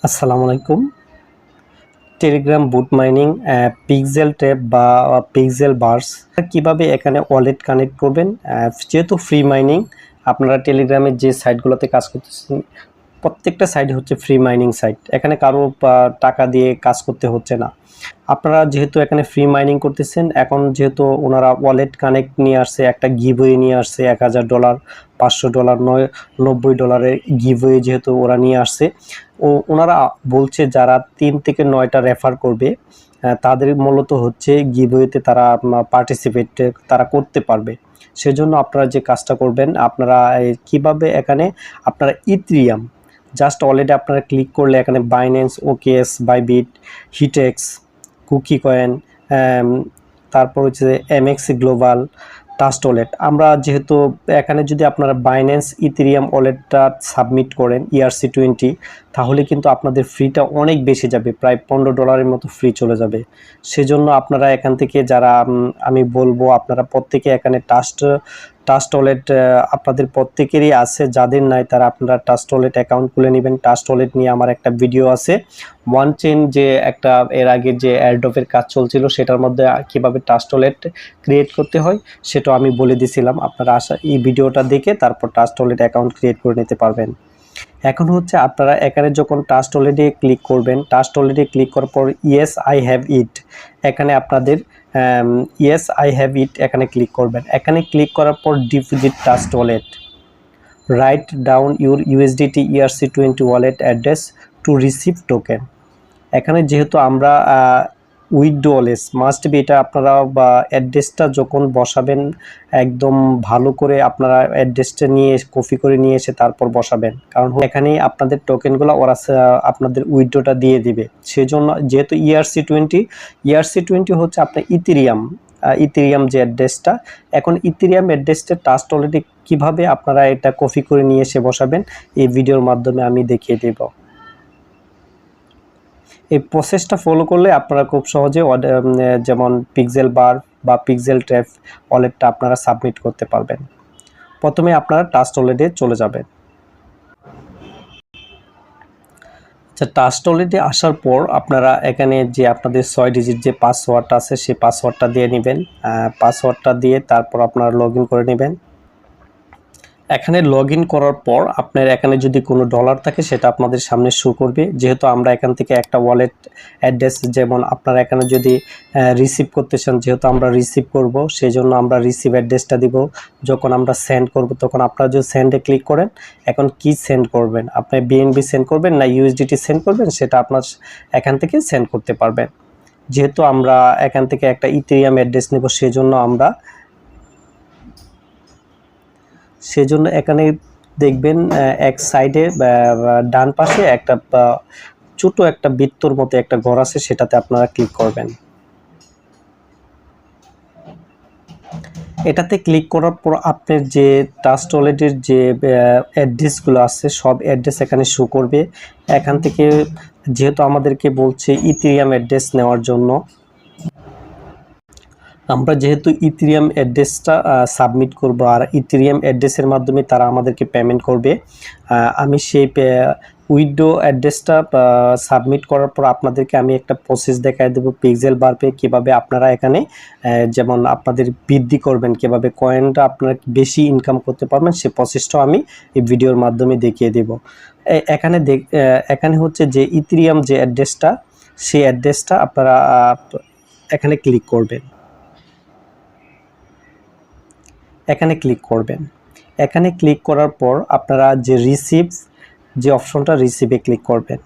আসসালামু আলাইকুম। টেলিগ্রাম বুট mining pixel tab বা পিক্সেল বার্স কিভাবে এখানে ওয়ালেট কানেক্ট করবেন। যেহেতু ফ্রি মাইনিং, আপনারা টেলিগ্রামের যে সাইটগুলোতে কাজ করতেছেন প্রত্যেকটা সাইট হচ্ছে ফ্রি মাইনিং সাইট। এখানে কারো টাকা দিয়ে কাজ করতে হচ্ছে না। আপনারা যেহেতু এখানে ফ্রি মাইনিং করতেছেন, এখন যেহেতু ওনারা ওয়ালেট কানেক্ট নিয়ে আসছে, একটা গিভওয়ে নিয়ে আসছে $1000, $500, $90 গিভওয়ে যেহেতু ওরা নিয়ে আসছে, ওনারা বলছে যারা 3 থেকে 9টা রেফার করবে তাদের মূলত হচ্ছে গিভওয়েতে তারা পার্টিসিপেট তারা করতে পারবে। সেজন্য আপনারা যে কাজটা করবেন, আপনারা কিভাবে এখানে আপনারা ইথেরিয়াম জাস্ট অলরেডি আপনারা ক্লিক করলে এখানে বাইন্যান্স, ওকেএস, বাইবিট, হিটেক্স, কুকি কয়েন, তারপর হচ্ছে এমএক্সি গ্লোবাল, ট্রাস্ট ওয়ালেট। আমরা যেহেতু এখানে যদি আপনারা বাইন্যান্স ইথেরিয়াম ওয়ালেটটা সাবমিট করেন ERC20, তাহলে কিন্তু আপনাদের ফ্রিটা অনেক বেশি যাবে, প্রায় $15 মতো ফ্রি চলে যাবে। সেজন্য আপনারা এখান থেকে যারা আমি বলবো আপনারা প্রত্যেকে এখানে ট্রাস্ট ওয়ালেট আপনাদের প্রত্যেকেরই আছে, যাদের নাই তারা আপনারা ট্রাস্ট ওয়ালেট অ্যাকাউন্ট খুলে নেবেন। ট্রাস্ট ওয়ালেট নিয়ে আমার একটা ভিডিও আছে, ওয়ান চেইন যে একটা এর আগে যে এয়ারড্রপের কাজ চলছিল সেটার মধ্যে কিভাবে ট্রাস্ট ওয়ালেট ক্রিয়েট করতে হয় সেটা আমি বলে দিয়েছিলাম। আপনারা এই ভিডিওটা দেখে তারপর ট্রাস্ট ওয়ালেট অ্যাকাউন্ট ক্রিয়েট করে নিতে পারবেন। এখন হচ্ছে আপনারা এখানে যখন ট্রাস্ট ওয়ালেটে ক্লিক করবেন, ট্রাস্ট ওয়ালেটে ক্লিক করার পর ইয়েস আই হ্যাভ ইট, এখানে আপনাদের ইয়েস আই হ্যাভ ইট এখানে ক্লিক করবেন। এখানে ক্লিক করার পর deposit trust wallet, write down your USDT ERC20 wallet address to receive token. এখানে যেহেতু আমরা উইথড্রলেস মাস্ট বি, এটা আপনারা বা অ্যাড্রেসটা যখন বসাবেন একদম ভালো করে আপনারা অ্যাড্রেসটা নিয়ে কপি করে নিয়ে এসে তারপর বসাবেন, কারণ এখানেই আপনাদের টোকেনগুলো ওরা আপনাদের উইথড্রটা দিয়ে দিবে। সেজন্য যেহেতু ERC20 হচ্ছে আপনার ইথেরিয়াম যে অ্যাড্রেসটা, এখন ইথেরিয়াম অ্যাড্রেসটা ট্রাস্ট অলরেডি কীভাবে আপনারা এটা কপি করে নিয়ে এসে বসাবেন এই ভিডিওর মাধ্যমে আমি দেখিয়ে দেব। এই প্রসেসটা ফলো করলে আপনারা খুব সহজে যেমন পিক্সেল বার বা পিক্সেল ট্যাব ওয়ালেটটা আপনারা সাবমিট করতে পারবেন। প্রথমে আপনারা ট্রাস্ট ওয়ালেটে চলে যাবেন। আচ্ছা, ট্রাস্ট ওয়ালেটে আসার পর আপনারা এখানে যে আপনাদের 6 ডিজিট যে পাসওয়ার্ডটা আছে সেই পাসওয়ার্ডটা দিয়ে নেবেন। পাসওয়ার্ডটা দিয়ে তারপর আপনারা লগ ইন করে নেবেন। এখানে লগ ইন করার পর আপনার এখানে যদি কোনো ডলার থাকে সেটা আপনাদের সামনে শো করবে। যেহেতু আমরা এখান থেকে একটা ওয়ালেট অ্যাড্রেস, যেমন আপনারা এখানে যদি রিসিভ করতে চান, যেহেতু আমরা রিসিভ করব সেই জন্য আমরা রিসিভ অ্যাড্রেসটা দিব। যখন আমরা সেন্ড করব তখন আপনারা যদি সেন্ডে ক্লিক করেন, এখন কি সেন্ড করবেন, আপনি BNB সেন্ড করবেন না USDT সেন্ড করবেন সেটা আপনার এখান থেকে সেন্ড করতে পারবেন। যেহেতু আমরা এখান থেকে একটা ইথেরিয়াম অ্যাড্রেস নেব সেজন্য এখানে দেখবেন এক সাইডে ডান পাশে একটা ছোট একটা বৃত্তর মতো একটা ঘর আছে, সেটাতে আপনারা ক্লিক করবেন। এটাতে ক্লিক করার পর আপনার যে ট্রাস্ট ওয়ালেটের যে অ্যাড্রেসগুলো আছে সব অ্যাড্রেস এখানে শো করবে। এখান থেকে যেহেতু আমাদেরকে বলছে ইথেরিয়াম অ্যাড্রেস নেওয়ার জন্য, আমরা যেহেতু ইথেরিয়াম অ্যাড্রেসটা সাবমিট করব আর ইথেরিয়াম অ্যাড্রেসের মাধ্যমে তারা আমাদেরকে পেমেন্ট করবে, আমি সেই উইথড্র অ্যাড্রেসটা সাবমিট করার পর আপনাদেরকে আমি একটা প্রসেস দেখায় দেবো পিক্সেল বারপে কীভাবে আপনারা এখানে যেমন আপনাদের বৃদ্ধি করবেন, কীভাবে কয়েনটা আপনারা বেশি ইনকাম করতে পারবেন সেই প্রসেসটাও আমি এই ভিডিওর মাধ্যমে দেখিয়ে দেব। এখানে হচ্ছে যে ইথেরিয়াম যে অ্যাড্রেসটা, সেই অ্যাড্রেসটা আপনারা এখানে ক্লিক করবেন। এখানে ক্লিক করবেন। এখানে ক্লিক করার পর আপনারা যে রিসিভ যে অপশনটা, রিসিভে ক্লিক করবেন।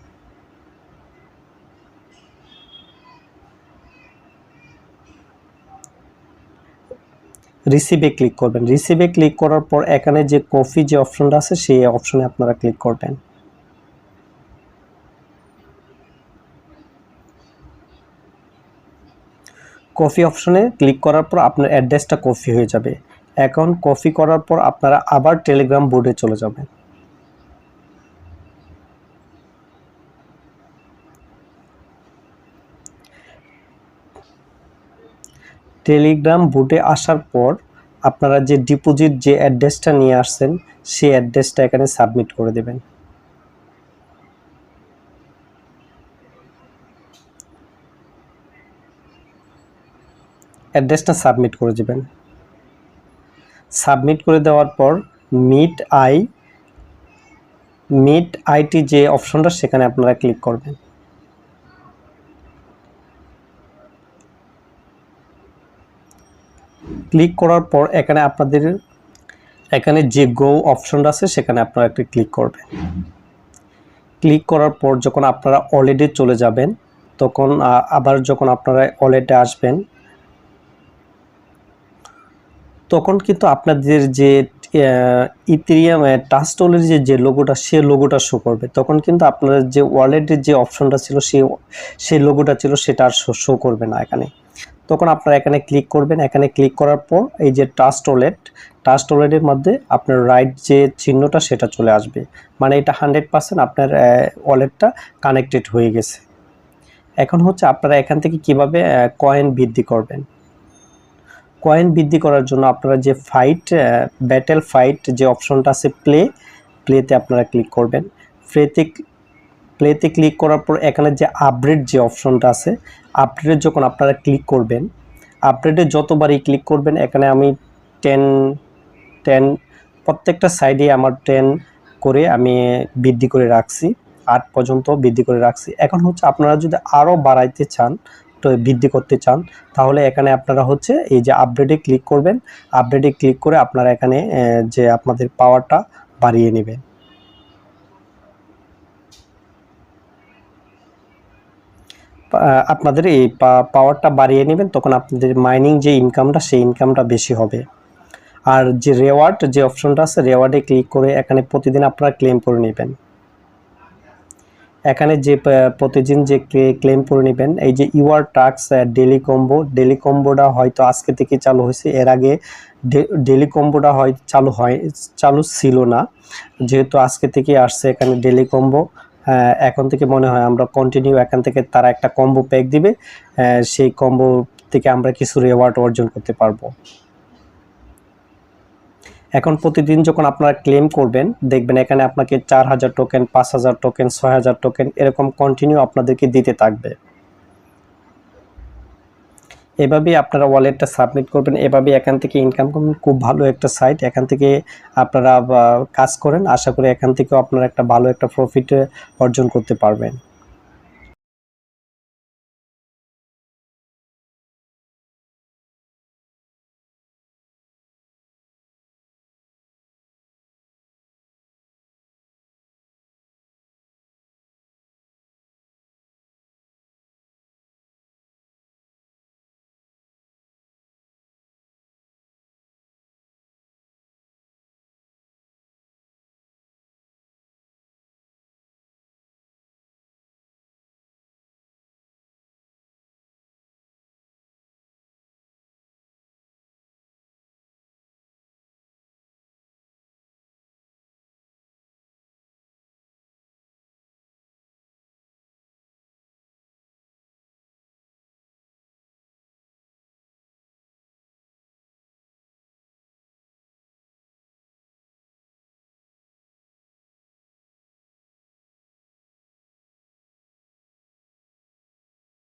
রিসিভে ক্লিক করবেন। রিসিভে ক্লিক করার পর এখানে যে কপি যে অপশনটা আছে সেই অপশনে আপনারা ক্লিক করবেন। কপি অপশনে ক্লিক করার পর আপনার অ্যাড্রেসটা কপি হয়ে যাবে। এখন কপি করার পর আপনারা আবার টেলিগ্রাম বোর্ডে চলে যাবেন। টেলিগ্রাম বোর্ডে আসার পর আপনারা যে ডিপোজিট যে অ্যাড্রেসটা নিয়ে আসছেন সেই অ্যাড্রেসটা এখানে সাবমিট করে দেবেন। অ্যাড্রেসটা সাবমিট করে দেবেন। সাবমিট করে দেওয়ার পর মিট আইটি যে অপশনটা সেখানে আপনারা ক্লিক করবেন। ক্লিক করার পর এখানে যে গো অপশনটা আছে সেখানে আপনারা একটা ক্লিক করবেন। ক্লিক করার পর যখন আপনারা ওয়ালেটে চলে যাবেন, তখন আবার যখন আপনারা ওয়ালেটে আসবেন, তখন কিন্তু আপনাদের যে ইথেরিয়াম ট্রাস্ট ওয়ালেটের যে লোগোটা, সে লোগোটা শো করবে। তখন কিন্তু আপনাদের যে ওয়ালেটের যে অপশনটা ছিল, সেই লোগোটা ছিল, সেটা আর শো করবে না এখানে। তখন আপনারা এখানে ক্লিক করবেন। এখানে ক্লিক করার পর এই যে ট্রাস্ট ওয়ালেটের মধ্যে আপনার রাইট যে চিহ্নটা সেটা চলে আসবে, মানে এটা 100% আপনার ওয়ালেটটা কানেক্টেড হয়ে গেছে। এখন হচ্ছে আপনারা এখান থেকে কিভাবে কয়েন বৃদ্ধি করবেন। কয়েন বৃদ্ধি করার জন্য আপনারা যে ব্যাটেল ফাইট যে অপশনটা আছে, প্লেতে আপনারা ক্লিক করবেন। প্লেতে ক্লিক করার পর এখানে যে আপডেট যে অপশনটা আছে, আপডেটে যখন আপনারা ক্লিক করবেন, আপডেটে যতবারই ক্লিক করবেন, এখানে আমি 10 প্রত্যেকটা সাইডে আমার 10 করে আমি বৃদ্ধি করে রাখছি, 8 পর্যন্ত বৃদ্ধি করে রাখছি। এখন হচ্ছে আপনারা যদি আরও বাড়াইতে চান, তো বৃদ্ধি করতে চান, তাহলে এখানে আপনারা হচ্ছে এই যে আপডেটে ক্লিক করবেন। আপডেটে ক্লিক করে আপনারা এখানে যে আপনাদের পাওয়ারটা বাড়িয়ে নেবেন। আপনাদের এই পাওয়ারটা বাড়িয়ে নেবেন, তখন আপনাদের মাইনিং যে ইনকামটা, সেই ইনকামটা বেশি হবে। আর যে রেওয়ার্ড যে অপশনটা আছে, রেওয়ার্ডে ক্লিক করে এখানে প্রতিদিন আপনারা ক্লেম করে নেবেন। এখানে যে প্রতিদিন যে ক্লেম করে নেবেন, এই যে ইউআর টাস্ক ডেলি কম্বোটা হয়তো আজকে থেকে চালু হয়েছে। এর আগে ডেলি কম্বোটা চালু ছিল না, যেহেতু আজকে থেকে আসছে এখানে ডেলি কম্বো। এখন থেকে মনে হয় আমরা কন্টিনিউ এখান থেকে তারা একটা কম্বো প্যাক দিবে, সেই কম্বো থেকে আমরা কিছু রিওয়ার্ড অর্জন করতে পারবো। এখন প্রতিদিন যখন আপনারা ক্লেম করবেন, দেখবেন এখানে আপনাকে 4000 টোকেন, 5000 টোকেন, 6000 টোকেন এরকম কন্টিনিউ আপনাদেরকে দিতে থাকবে। এভাবেই আপনারা ওয়ালেটটা সাবমিট করবেন, এভাবেই এখান থেকে ইনকাম করবেন। খুব ভালো একটা সাইট, এখান থেকে আপনারা কাজ করেন, আশা করি এখান থেকেও আপনারা একটা ভালো একটা প্রফিট অর্জন করতে পারবেন।